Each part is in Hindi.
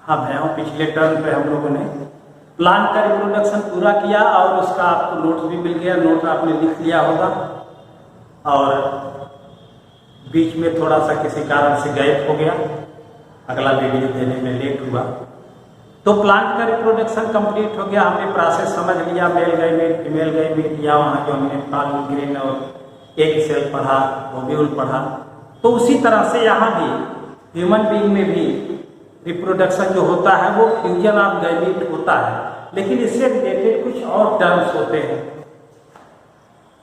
अब है पिछले टर्म पे हम लोगों ने प्लांट का रिप्रोडक्शन पूरा किया और उसका आपको नोट्स भी मिल गया, नोट आपने लिख लिया होगा। और बीच में थोड़ा सा किसी कारण से गैप हो गया, अगला वीडियो देने में लेट हुआ। तो प्लांट का रिप्रोडक्शन कंप्लीट हो गया, हमने प्रोसेस समझ लिया, मेल गैमेट फीमेल गैमेट या वहाँ जो हमने पॉलन ग्रेन और एग सेल पढ़ा, ओव्यूल पढ़ा। तो उसी तरह से यहाँ भी ह्यूमन बीइंग में भी रिप्रोडक्शन जो होता है वो फ्यूजन ऑफ गैमेट होता है, लेकिन इससे रिलेटेड कुछ और टर्म्स होते हैं।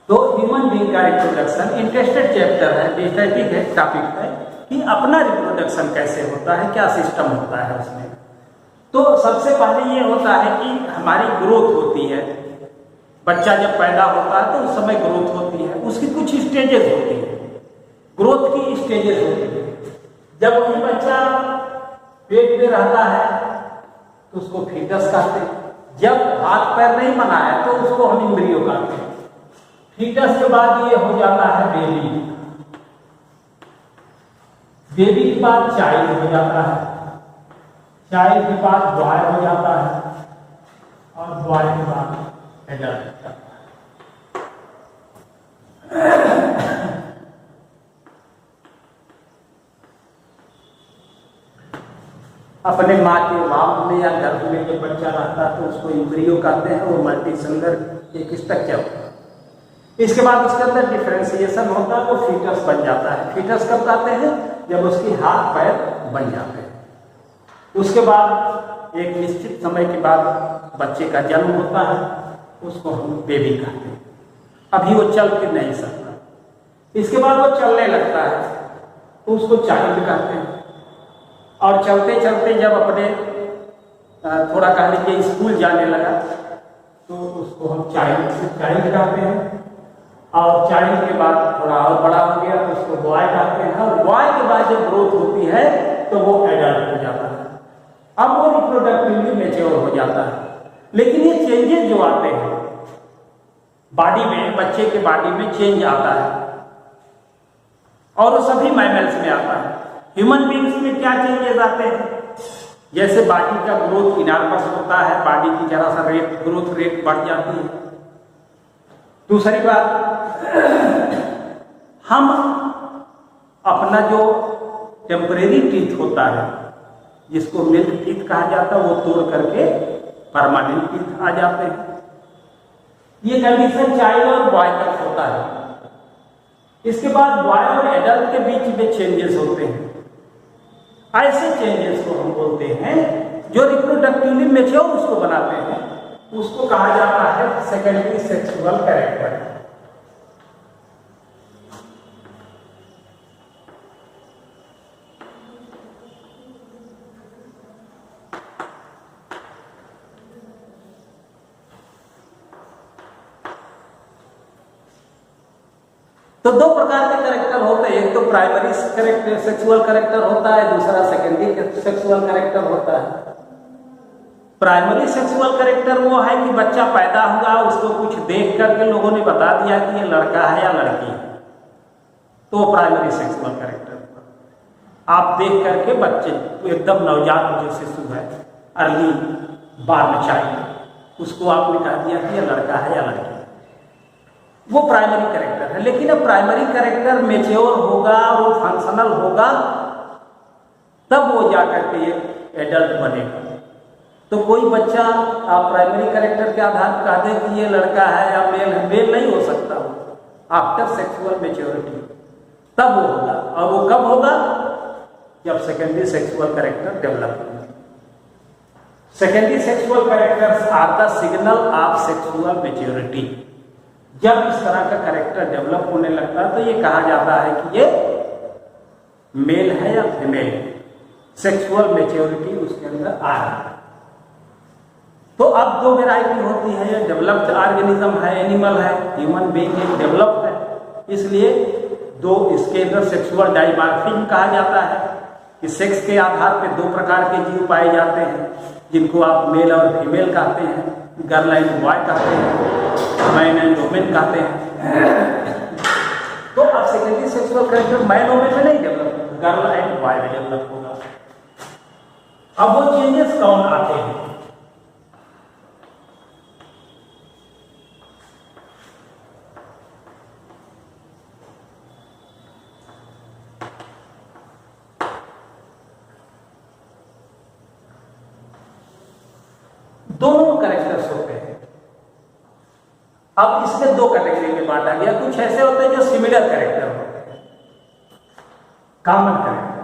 तो ह्यूमन बीइंग का रिप्रोडक्शन इंटरेस्टेड चैप्टर है, डिस्ट्रेटिक है, टॉपिक है कि अपना रिप्रोडक्शन कैसे होता है, क्या सिस्टम होता है उसमें। तो सबसे पहले ये होता है कि हमारी ग्रोथ होती है, बच्चा जब पैदा होता है तो उस समय ग्रोथ होती है, उसकी कुछ स्टेजेस होती है, ग्रोथ की स्टेजेस होती है। जब वही बच्चा पेट में रहता है तो उसको फीटस कहते हैं, जब हाथ पैर नहीं बना है तो उसको हम एम्ब्रियो कहते हैं। फीटस के बाद ये हो जाता है बेबी, बेबी के बाद चाइल्ड हो जाता है, चाइल्ड के बाद बॉय हो जाता है और बॉय के बाद एडल्ट हो जाता है। अपने माँ के वाम में या गर्भ में जब बच्चा रहता है तो उसको एम्ब्रियो कहते हैं, वो मल्टीसेलुलर एक स्ट्रक्चर होता है। इसके बाद उसके अंदर डिफरेंशिएशन होता है, वो फीटस बन जाता है। फीटस कब कहते हैं? जब उसके हाथ पैर बन जाते हैं। उसके बाद एक निश्चित समय के बाद बच्चे का जन्म होता है, उसको हम बेबी कहते हैं। अभी वो चल फिर नहीं सकता, इसके बाद वो चलने लगता है तो उसको चाइल्ड कहते हैं। और चलते चलते जब अपने थोड़ा कह लीजिए स्कूल जाने लगा तो उसको हम चाइल्ड कहते हैं। और चाइल्ड के बाद थोड़ा और बड़ा हो गया तो उसको बॉय कहते हैं। और बॉय के बाद जब ग्रोथ होती है तो वो एडल्ट हो जाता है, अब वो रिप्रोडक्टिवली मैच्योर हो जाता है। लेकिन ये चेंजेस जो आते हैं बॉडी में, बच्चे के बॉडी में चेंज आता है और वो सभी मैमल्स में आता है। ह्यूमन बीइंग्स में क्या चेंजेस आते हैं? जैसे बॉडी का ग्रोथ इनॉर्मस होता है, बॉडी की जरा सा रेट ग्रोथ रेट बढ़ जाती है। दूसरी बात, हम अपना जो टेम्परेरी टीथ होता है जिसको मिल्क टीथ कहा जाता है वो तोड़ करके परमानेंट टीथ आ जाते हैं। ये कंडीशन चाइल्ड और बॉय तक होता है। इसके बाद बॉय और एडल्ट के बीच में चेंजेस होते हैं। ऐसे चेंजेस को हम बोलते हैं जो रिप्रोडक्टिवली मैच्योर उसको बनाते हैं, उसको कहा जाता है सेकेंडरी सेक्सुअल कैरेक्टर। तो दो प्रकार के कैरेक्टर होते हैं, एक तो प्राइमरी सेक्सुअल कैरेक्टर होता है, दूसरा सेकेंडरी सेक्सुअल कैरेक्टर होता है। प्राइमरी सेक्सुअल कैरेक्टर वो है कि बच्चा पैदा हुआ, उसको कुछ देख करके लोगों ने बता दिया कि ये लड़का है या लड़की है, तो प्राइमरी सेक्सुअल कैरेक्टर। आप देख करके बच्चे एकदम नवजात जो शिशु है, अर्ली बॉर्न चाइल्ड, उसको आपने कह दिया कि ये लड़का है या लड़की है, वो प्राइमरी कैरेक्टर है। लेकिन अब प्राइमरी कैरेक्टर मैच्योर होगा और वो फंक्शनल होगा तब वो जाकर के एडल्ट बनेगा। तो कोई बच्चा आप प्राइमरी कैरेक्टर के आधार पर कह दें कि ये लड़का है या मेल है, मेल नहीं हो सकता वो, आफ्टर सेक्सुअल मैच्योरिटी तब वो होगा। और वो कब होगा? जब सेकेंडरी सेक्सुअल कैरेक्टर डेवलप होगा। Secondary sexual characters are the signal of sexual maturity. जब इस तरह का कैरेक्टर डेवलप होने लगता है तो ये कहा जाता है कि ये मेल है या फीमेल, सेक्सुअल मैच्योरिटी उसके अंदर आ रहा है। तो अब दो वैरायटी होती है, ये डेवलप्ड ऑर्गेनिज्म है, एनिमल है, ह्यूमन बीइंग एक डेवलप्ड है, इसलिए दो इसके अंदर सेक्सुअल डाइमॉर्फिज्म कहा जाता है कि सेक्स के आधार पे दो प्रकार के जीव पाए जाते हैं जिनको आप मेल और फीमेल कहते हैं, गर्ल एंड बॉय कहते हैं, मैन एंड वुमेन कहते हैं। तो अब secondary sexual character man women में नहीं डेवलप, गर्ल एंड बॉय में डेवलप होगा। अब वो चेंजेस कौन आते हैं? दोनों कैरेक्टर्स होते हैं। अब इसमें दो कैटेगरी में बांटा गया। कुछ ऐसे होते हैं जो सिमिलर कैरेक्टर होते हैं, common character,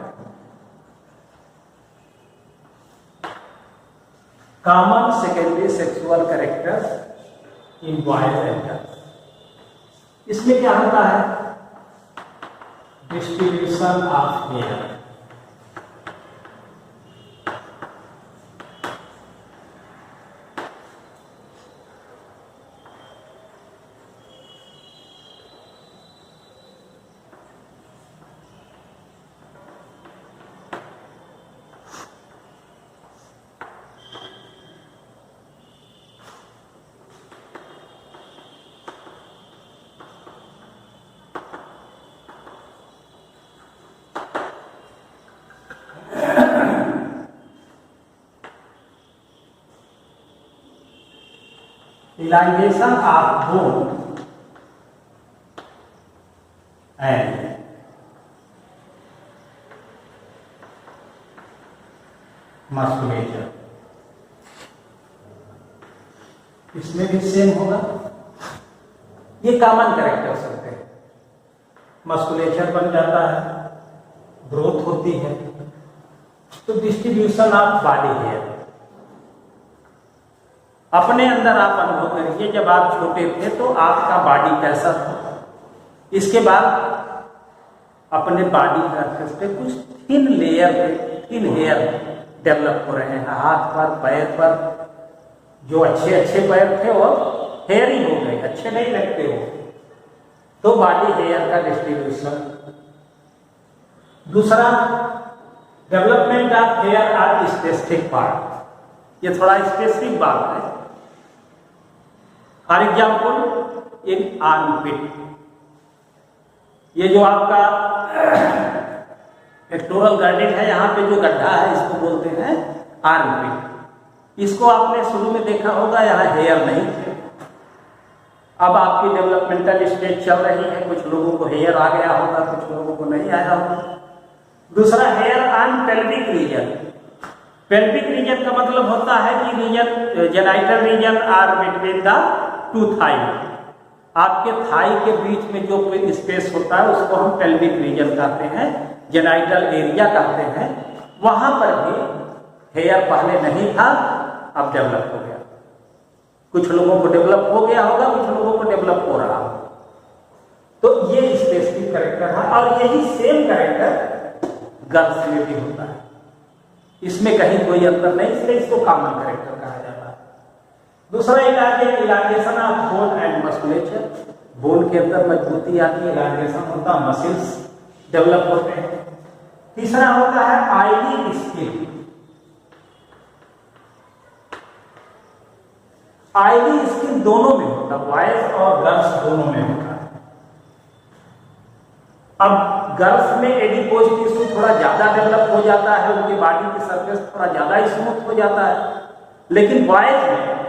common secondary sexual characters in boys and girls. इसमें क्या होता है? Distribution of hair. Elongation of bone and musculature, इसमें भी सेम होगा। ये कॉमन कैरेक्टर्स होते हैं। मस्कुलेचर बन जाता है, ग्रोथ होती है। तो डिस्ट्रीब्यूशन ऑफ बॉडी हेयर, अपने अंदर आप अनुभव करिए, जब आप छोटे थे तो आपका बॉडी कैसा था। इसके बाद अपने बॉडी सरफेस पे कुछ थिन लेयर पे थिन हेयर डेवलप हो रहे हैं। हाथ पर, पैर पर जो अच्छे अच्छे पैर थे वो हेयरी हो गए, अच्छे नहीं लगते हो, तो बॉडी हेयर का डिस्ट्रीब्यूशन। दूसरा, development of hair are specific part. ये थोड़ा स्पेसिफिक बात है। फॉर एग्जाम्पल, इन आर्मपिट, ये जो आपका पेक्टोरल गार्डेन है, यहाँ पे जो गड्ढा है इसको बोलते हैं आर्मपिट। इसको आपने शुरू में देखा होगा, यहाँ हेयर नहीं थे। अब आपकी डेवलपमेंटल स्टेज चल रही है, कुछ लोगों को हेयर आ गया होगा, कुछ लोगों को नहीं आया होगा। दूसरा, hair on pelvic region. Pelvic region का मतलब होता है कि region, genital region are between the two thigh. आपके थाई के बीच में जो कोई स्पेस होता है उसको हम पेल्विक रीजन कहते हैं, जेनाइटल एरिया कहते हैं। वहां पर भी हेयर पहले नहीं था, अब डेवलप हो गया। कुछ लोगों को डेवलप हो गया होगा, कुछ लोगों को डेवलप हो रहा होगा। तो ये स्पेसिफिक कैरेक्टर है, और यही सेम कैरेक्टर गर्ल्स में भी होता है। इसमें कहीं कोई अंतर नहीं, इसलिए इसको कॉमन कैरेक्टर कहा जाता है। दूसरा elongation of bone and musculature. Bone के अंदर मजबूती आती है, इलांगेशन होता है, मसल्स डेवलप होते हैं। तीसरा होता है ऑयली स्किन। ऑयली स्किन दोनों में होता है, बॉयज और गर्ल्स दोनों में होता है। अब गर्ल्स में एडिपोज टिश्यू थोड़ा ज्यादा डेवलप हो जाता है, उनकी बॉडी की सरफेस थोड़ा ज्यादा स्मूथ हो जाता है। लेकिन बॉयज में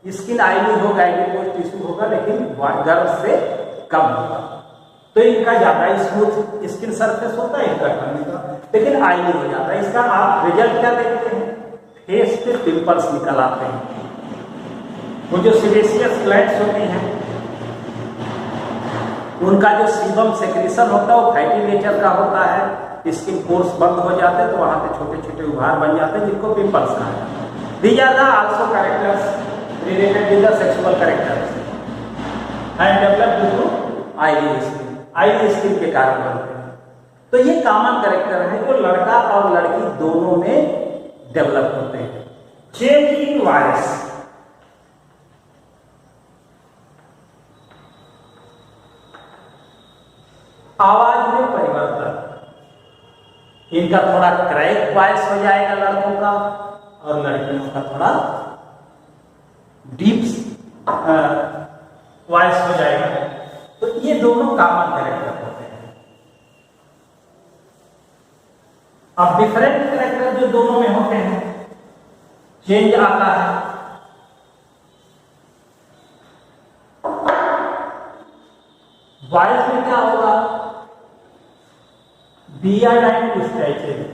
स्किन ऑयली होगा, एडिपोज टिश्यू होगा, लेकिन गर्ल्स से कम होगा। तो इनका ज्यादा स्मूथ स्किन सरफेस होता है, इनका कम होगा, लेकिन ऑयली हो जाता है। इसका आप रिजल्ट क्या देखते हैं? फेस पे पिंपल्स निकल आते हैं। वो जो सीबेशियस ग्लैंड्स होती हैं, उनका जो सीबम सेक्रेशन होता है वो फैटी नेचर का होता है। स्किन पोर्स बंद हो जाते हैं तो वहां पे छोटे छोटे उभार बन जाते हैं, जिनको पिंपल्स कहा जाता है। These are the also characters related with the sexual characters and develop due to oily skin. Oily skin के कारण बनते हैं। तो ये कॉमन कैरेक्टर है जो लड़का और लड़की दोनों में डेवलप होते हैं। Change in voice. आवाज में परिवर्तन। इनका थोड़ा क्रैक वॉइस हो जाएगा लड़कों का, और लड़कियों का थोड़ा डीप वॉइस हो जाएगा। तो ये दोनों कॉमन कैरेक्टर होते हैं। अब डिफरेंट कैरेक्टर जो दोनों में होते हैं, चेंज आता है। वॉइस में क्या होगा, बीआरआई स्ट्रेचेज,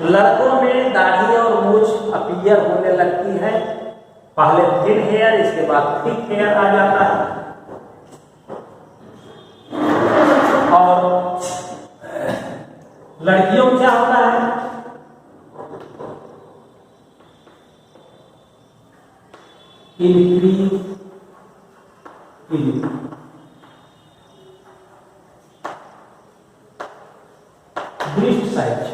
लड़कों में दाढ़ी और मूछ अपीयर होने लगती है, पहले थिन हेयर, इसके बाद थिक हेयर आ जाता है। और लड़कियों में क्या होता है, इंक्रीज इन ब्रेस्ट साइज,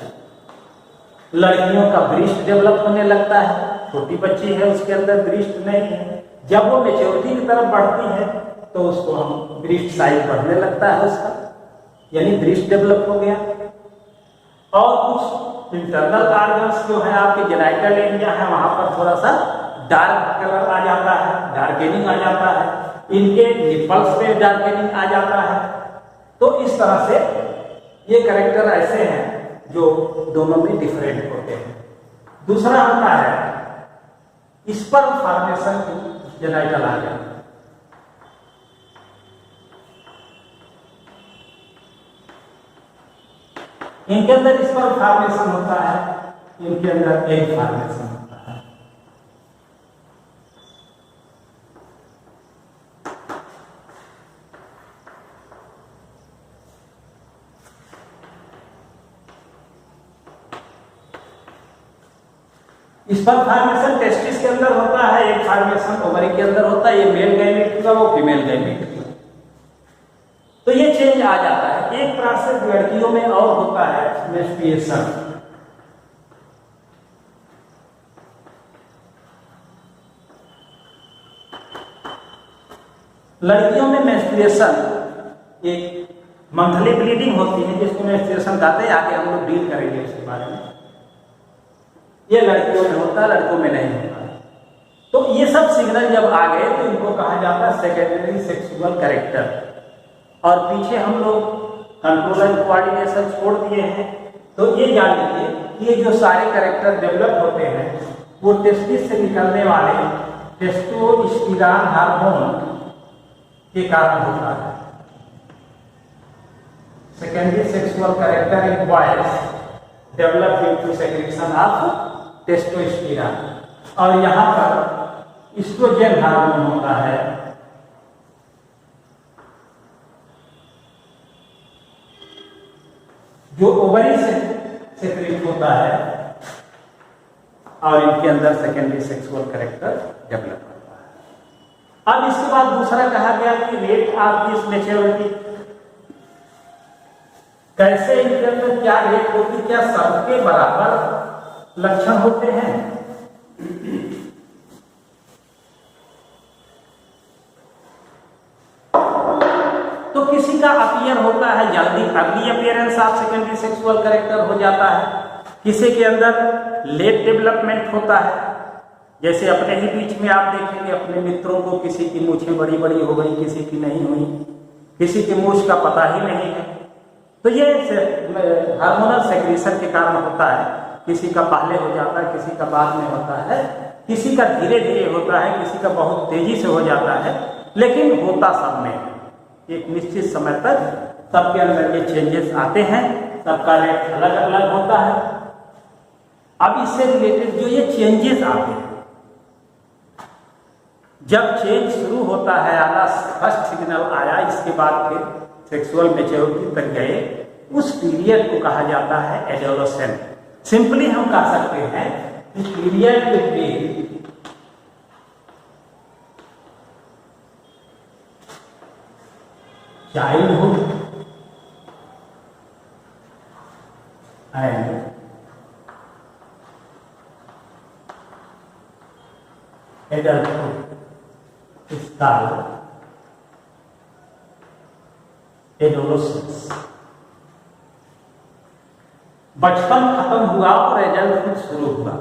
लड़कियों का ब्रेस्ट डेवलप होने लगता है। छोटी बच्ची है उसके अंदर ब्रेस्ट नहीं है, जब वो मेच्योरिटी की तरफ बढ़ती है तो उसको हम ब्रेस्ट साइज बढ़ने लगता है उसका, यानी ब्रेस्ट डेवलप हो गया। और कुछ इंटरनल ऑर्गन्स जो है आपके जेनाइटल एरिया है, वहां पर थोड़ा सा डार्क कलर आ जाता है, डार्केनिंग आ जाता है, इनके निपल्स पे डार्केनिंग आ जाता है। तो इस तरह से ये कैरेक्टर ऐसे हैं जो दोनों में डिफरेंट होते हैं। दूसरा होता है स्पर्म फॉर्मेशन की जेनाइटल ऑर्गन। इनके अंदर स्पर्म फॉर्मेशन होता है, इनके अंदर एग फॉर्मेशन होता है। स्पर्म फॉर्मेशन टेस्टिस के अंदर होता है, एग फॉर्मेशन ओवरी के अंदर होता है। ये मेल गैमेट का, वो फीमेल गैमेट का। तो ये चेंज आ जाता है। एक प्रोसेस लड़कियों में और होता है मेंस्ट्रुएशन। लड़कियों में मेंस्ट्रुएशन एक मंथली ब्लीडिंग होती है जिसको मेंस्ट्रुएशन कहते हैं। आगे हम लोग डील करेंगे इसके बारे में। ये लड़कियों में होता है, लड़कों में नहीं होता। तो ये सब सिग्नल जब आ गए तो इनको कहा जाता है सेकेंडरी सेक्सुअल कैरेक्टर। और पीछे हम लोग कंट्रोल एंड कोऑर्डिनेशन छोड़ दिए हैं। तो ये जान लीजिए कि ये जो सारे कैरेक्टर डेवलप होते हैं वो टेस्टिस से निकलने वाले टेस्टोस्टेरोन हार्मोन के कारण होता है। Secondary sexual character in boys develop due to secretion of testosterone. और यहाँ पर एस्ट्रोजन हार्मोन होता है जो ओवरी से सेक्रेट होता है, और इनके अंदर सेकेंडरी सेक्सुअल कैरेक्टर डेवलप होता है। अब इसके बाद दूसरा कहा गया कि रेट ऑफ दिस मैच्योरिटी, कैसे इनके अंदर क्या रेट होती, क्या सबके बराबर लक्षण होते हैं। तो किसी का अपीयर होता है जल्दी, early appearance of secondary sexual character हो जाता है। किसी के अंदर लेट डेवलपमेंट होता है। जैसे अपने ही बीच में आप देखेंगे अपने मित्रों को, किसी की मूछें बड़ी बड़ी हो गई, किसी की नहीं हुई, किसी की मूछ का पता ही नहीं है। तो ये हार्मोनल सेक्रेशन के कारण होता है। किसी का पहले हो जाता है, किसी का बाद में होता है, किसी का धीरे धीरे होता है, किसी का बहुत तेजी से हो जाता है, लेकिन होता सब में एक निश्चित समय तक सबके अंदर ये चेंजेस आते हैं। सबका रेट अलग अलग होता है। अब इससे रिलेटेड जो ये चेंजेस आते हैं, जब चेंज शुरू होता है आना, फर्स्ट सिग्नल आया, इसके बाद फिर सेक्सुअल मैच्योरिटी तक गए, उस पीरियड को कहा जाता है एडोलेसेंट। सिंपली हम कह सकते हैं कि period between childhood and adulthood is called adolescence. बचपन खत्म हुआ और एडल्टहुड शुरू हुआ,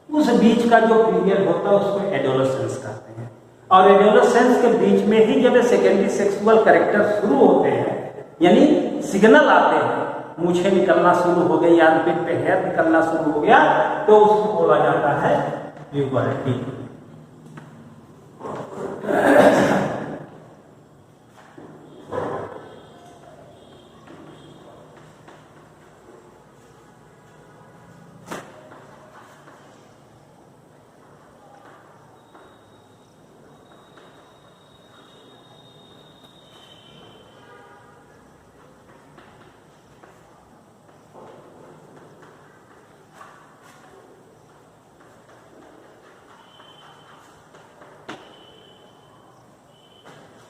उस बीच का जो पीरियड होता है उसको एडोलेसेंस कहते हैं। और एडोलेसेंस के बीच में ही जब सेकेंडरी सेक्सुअल कैरेक्टर शुरू होते हैं, यानी सिग्नल आते हैं, मूछें निकलना शुरू हो गई, आर्मपिट पे हेयर निकलना शुरू हो गया, तो उसको बोला जाता है प्यूबर्टी।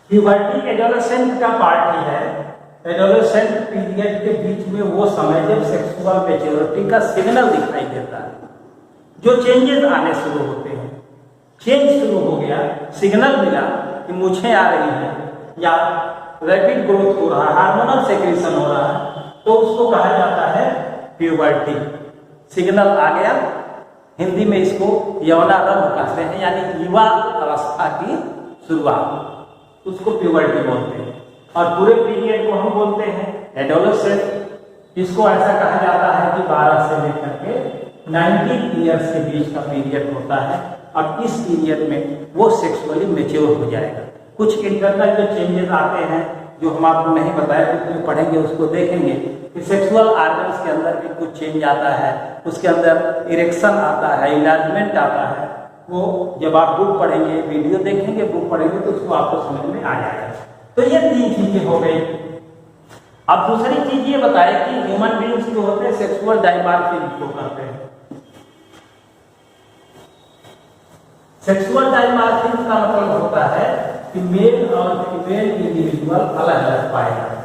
प्यूबर्टी एडोलेसेंट का पार्ट ही है। एडोलेसेंट पीरियड के बीच में वो समय जब सेक्सुअल मैच्योरिटी का सिग्नल दिखाई देता है, जो चेंजेस आने शुरू होते हैं। चेंज शुरू हो गया, सिग्नल मिला कि मूछें आ रही हैं या रैपिड ग्रोथ हो रहा है, हार्मोनल सेक्रेशन हो रहा है, तो उसको कहा जाता है प्यूबर्टी। सिग्नल आ गया, हिंदी में इसको यौनारंभ कहते हैं, यानी युवा अवस्था की शुरुआत, उसको प्यूबर्टी बोलते हैं। और पूरे पीरियड को हम बोलते हैं एडोलेसेंट। इसको ऐसा कहा जाता है कि 12 से लेकर के 19 ईयर्स के बीच का पीरियड होता है। अब इस पीरियड में वो सेक्सुअली मैच्योर हो जाएगा। कुछ इंटरनल जो चेंजेस आते हैं जो हम आपको नहीं बताया, तो पढ़ेंगे उसको देखेंगे कि सेक्सुअल ऑर्गन्स के अंदर भी कुछ चेंज आता है, उसके अंदर इरेक्शन आता है, इलाजमेंट आता है। वो जब आप बुक पढ़ेंगे, वीडियो देखेंगे, बुक पढ़ेंगे, तो उसको आपको समझ में आ जाएगा। तो ये 3 चीजें हो गई। अब दूसरी चीज ये बताए कि ह्यूमन बीइंग्स जो होते हैं सेक्सुअल डायमॉर्फिज्म को करते हैं। सेक्सुअल डायमॉर्फिज्म का मतलब होता है कि मेल और फीमेल इंडिविजुअल अलग अलग पाए जाते हैं।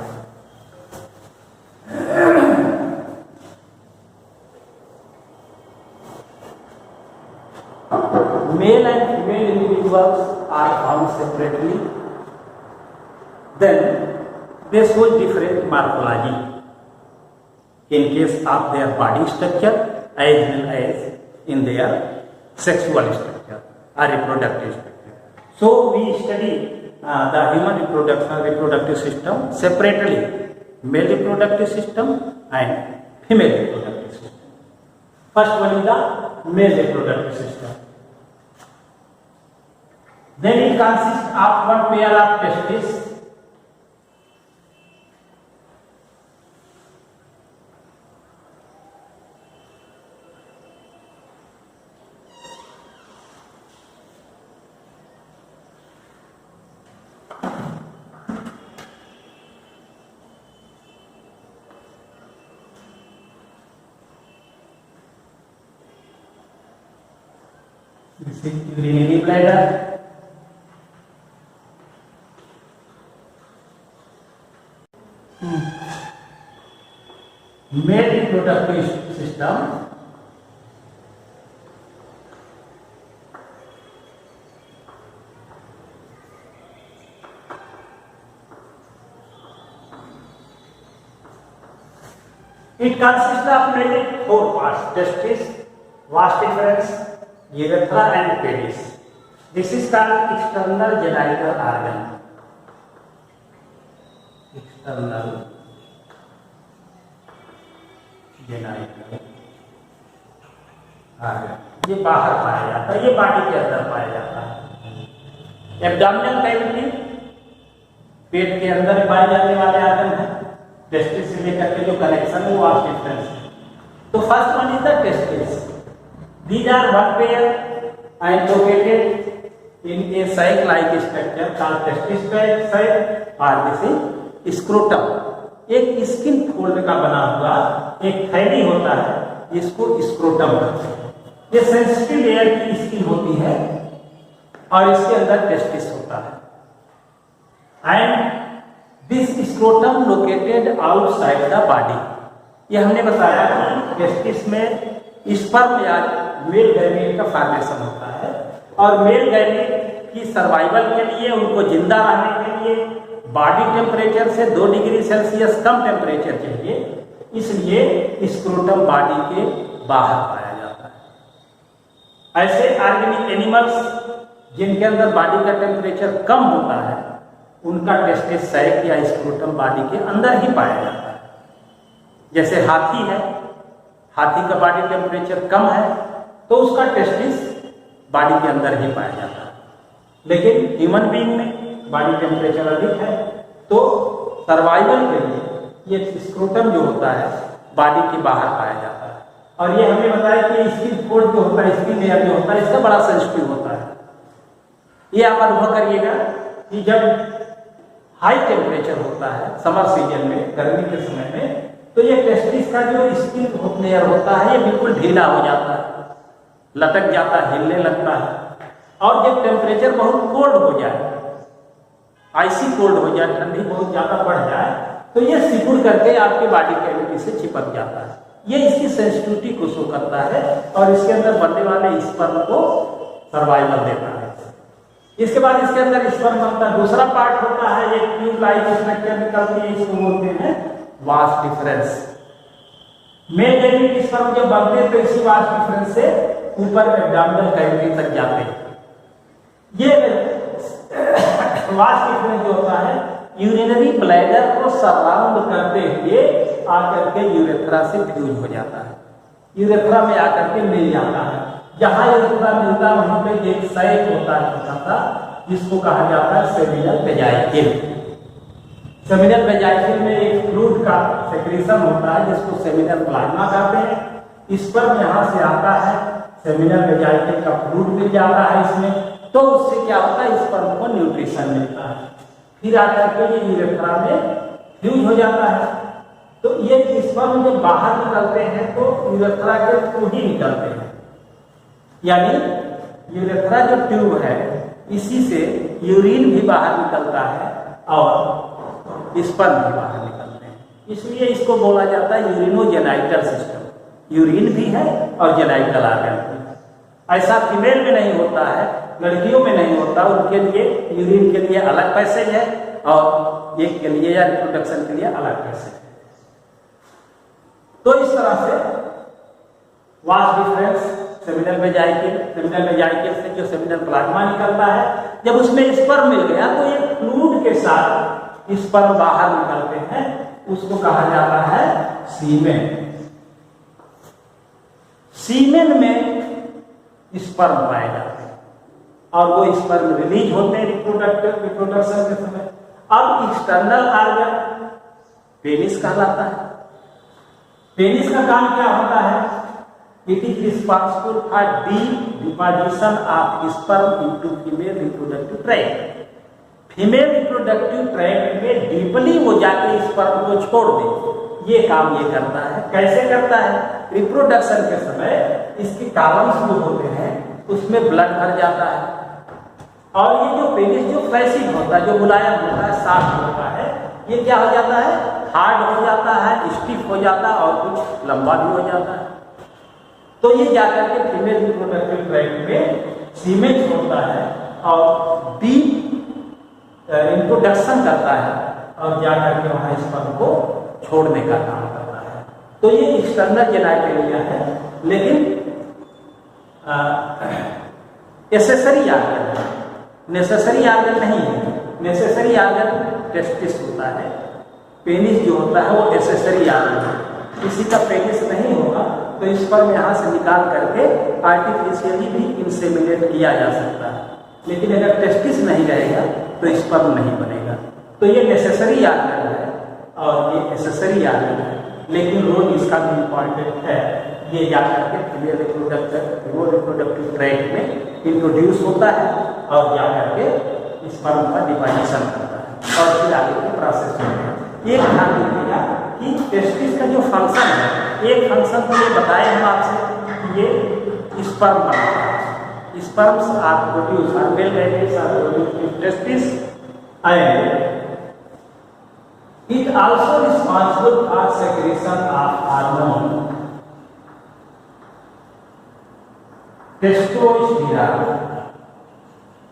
Male and female individuals are found separately, then they show different morphology in case of their body structure as well as in their sexual structure or reproductive structure. So we study the human reproductive system separately, male reproductive system and female reproductive system. First one is the male reproductive system. Then it consists of one pair of testes, this is urinary bladder. Male reproductive system it consists of mainly 4 parts: testis, vas deferens, urethra and pedis. This is called external genital organ. External genital organ, ये बाहर पाया जाता है, ये बॉडी के अंदर पाया जाता है। एब्डोमिनल कैविटी पेट के अंदर पाए जाने वाले ऑर्गन है। टेस्टिस से लेकर के जो कनेक्शन है वो आप डिफरेंस है। तो first one is the testis. These are one pair and located in a sac-like structure called testis sac or this is scrotum. एक स्किन फोल्ड का बना हुआ एक थैली होता है, इसको स्क्रोटम कहते हैं। ये सेंसिटिव लेयर की स्किन होती है और इसके अंदर टेस्टिस होता है। And this scrotum located outside the body. ये हमने बताया कि टेस्टिस में स्पर्म या मेल गैमेट का फॉर्मेशन होता है और मेल गैमेट की सर्वाइवल के लिए, उनको जिंदा रहने के लिए बॉडी टेम्परेचर से 2 डिग्री सेल्सियस कम टेम्परेचर चाहिए, इसलिए स्क्रोटम बॉडी के बाहर पाया जाता है। ऐसे ऑर्गेनिक एनिमल्स जिनके अंदर बॉडी का टेम्परेचर कम होता है उनका टेस्टिस सैक या स्क्रोटम बॉडी के अंदर ही पाया जाता है। जैसे हाथी है, हाथी का बॉडी टेम्परेचर कम है तो उसका टेस्टिस बॉडी के अंदर ही पाया जाता है। लेकिन ह्यूमन बीइंग में बॉडी टेम्परेचर अधिक है तो सर्वाइवल के लिए ये स्क्रोटम जो होता है बॉडी के बाहर पाया जाता है। और ये हमें बताया कि स्किन फोल्ड जो होता है, स्किन लेयर जो होता है, इसका बड़ा सेंसिटिव होता है। ये आप अनुभव करिएगा कि जब हाई टेम्परेचर होता है समर सीजन में, गर्मी के समय में, तो ये टेस्टिस का जो स्किन लेयर होता है ये बिल्कुल ढीला हो जाता है, लटक जाता है, हिलने लगता है। और जब टेम्परेचर बहुत कोल्ड हो जाए, आइसी कोल्ड हो जाए, ठंडी बहुत ज्यादा बढ़ जाए, तो ये सिकुड़ करके आपके बॉडी कैविटी से चिपक जाता है। ये इसकी सेंसिटिविटी को शो करता है और इसके अंदर बनने वाले स्पर्म को सर्वाइवल देता है। इसके बाद इसके अंदर स्पर्म बनता है। दूसरा पार्ट होता है एक ट्यूब लाइक स्ट्रक्चर निकलती है, इसको बोलते हैं vas deferens. Mail genic sperm जब बनते हैं तो इसी वास डिफरेंस से ऊपर एब्डोमिनल कैविटी तक जाते हैं। ये वास डिफरेंस जो होता है यूरिनरी ब्लैडर को सराउंड करते हुए आकर के यूरेथ्रा से फ्यूज हो जाता है, यूरेथ्रा में आकर के मिल जाता है। जहां यूरेथ्रा मिलता है वहीं पे एक सैक होता है छोटा सा, जिसको कहा जाता है सेमिनल वेजाइकल। सेमिनल वेजाइकल में एक फ्लूइड का सेक्रेशन होता है जिसको सेमिनल प्लाज्मा कहते हैं। स्पर्म यहाँ से आता है, सेमिनल वेजाइकल का फ्लूइड मिल जाता है इसमें, तो उससे क्या होता है, स्पर्म को न्यूट्रिशन मिलता है। फिर आकर के ये यूरेथ्रा में फ्यूज हो जाता है। तो ये स्पर्म जब बाहर निकलते हैं तो यूरेथ्रा के थ्रू ही निकलते हैं, यानी यूरेथ्रा जो ट्यूब है इसी से यूरिन भी बाहर निकलता है और स्पर्म भी बाहर निकलते हैं। इसलिए इसको बोला जाता है यूरिनोजेनाइटल सिस्टम। यूरिन भी है और जेनाइटल आर्गन भी है। ऐसा फीमेल में नहीं होता है, लड़कियों में नहीं होता। उनके लिए यूरिन के लिए अलग पैसेज है और एक के लिए या रिप्रोडक्शन के लिए अलग पैसेज है। तो इस तरह से वास डिफरेंस सेमिनल वेजाइकल से जो सेमिनल प्लाज्मा निकलता है, जब उसमें स्पर्म मिल गया तो ये फ्लूइड के साथ स्पर्म बाहर निकलते हैं, उसको कहा जाता है सीमेन। सीमेन में स्पर्म पाए जाते हैं और वो स्पर्म रिलीज होते हैं रिप्रोडक्शन के समय। अब एक्सटर्नल आर्गन पेनिस कहलाता है। पेनिस का काम क्या होता है? It is responsible for deposition of sperm into female reproductive tract. Female reproductive tract में डीपली वो जाके स्पर्म को छोड़ दे, ये काम ये करता है। कैसे करता है? रिप्रोडक्शन के समय इसकी कॉलम्स जो होते हैं उसमें ब्लड भर जाता है और ये जो पेनिस जो फ्लैसिड होता है, जो मुलायम होता है, सॉफ्ट होता है, ये क्या हो जाता है? हार्ड हो जाता है, स्टिफ हो जाता है और कुछ लंबा भी हो जाता है। तो ये जाकर के फीमेल रिप्रोडक्टिव ट्रैक्ट में सीमेन छोड़ता है और डीप इंट्रोडक्शन करता है और जाकर के वहां स्पर्म को छोड़ने का काम करता है। तो ये एक्सटर्नल जेनाइटलिया है, लेकिन एसेसरी आर्गन है, नेसेसरी आर्गन नहीं है। नेसेसरी आर्गन टेस्टिस होता है, पेनिस जो होता है वो एसेसरी आर्गन है। किसी का पेनिस नहीं होगा तो स्पर्म यहाँ से निकाल करके आर्टिफिशियली भी इंसेमिनेट किया जा सकता है, लेकिन अगर टेस्टिस नहीं रहेगा तो स्पर्म नहीं बनेगा। तो ये नेसेसरी आर्गन है और ये एसेसरी आर्गन है, लेकिन रोल इसका भी इम्पॉर्टेंट है। ये जाकर के फीमेल रिप्रोडक्टिव ट्रैक्ट में इंट्रोड्यूस होता है और जाकर के स्पर्म का डिपोजिशन करता है और फिर आगे के प्रोसेस होते हैं। एक ध्यान दीजिएगा कि टेस्टिस का जो फंक्शन है, एक फंक्शन तो ये बताए हम आपसे कि ये स्पर्म बनता है। Sperms are produce are male gametes are produced in testis and it also responsible for secretion of hormone testosterone.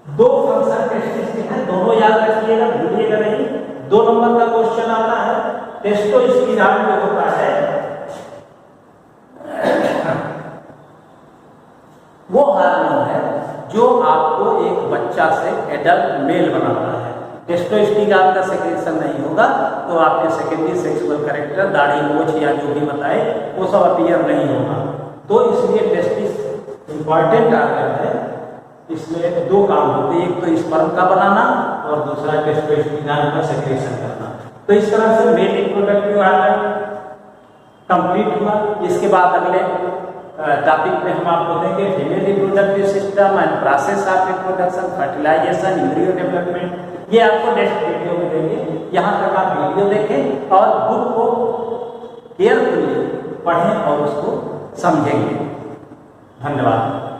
दो फंक्शन टेस्टिस के हैं, दोनों याद रखिएगा, भूलिएगा नहीं। 2 नंबर का क्वेश्चन आता है, टेस्टोस्टेरोन जो होता है वो हार्मोन है जो आपको आपको एक बच्चा से एडल्ट मेल बनाना है। टेस्टोस्टेरोन आपका सेक्रेशन नहीं होगा तो आपके सेकेंडरी सेक्सुअल कैरेक्टर, दाढ़ी मूंछ या जो भी बताए वो सब अपीयर नहीं होगा। तो इसलिए टेस्टिस इंपॉर्टेंट आर्गन है, इसमें दो काम होते हैं, एक तो स्पर्म का बनाना और दूसरा टेस्टोस्टेरोन का सेक्रेशन करना। तो इस तरह से मेल रिप्रोडक्टिव आर्गन कंप्लीट हुआ। इसके बाद अगले टॉपिक में हम आपको देंगे female reproductive system and process of reproduction, fertilisation, embryo development. ये आपको नेक्स्ट वीडियो में देंगे। यहाँ तक आप वीडियो देखें और बुक को केयरफुली पढ़ें और उसको समझेंगे। धन्यवाद।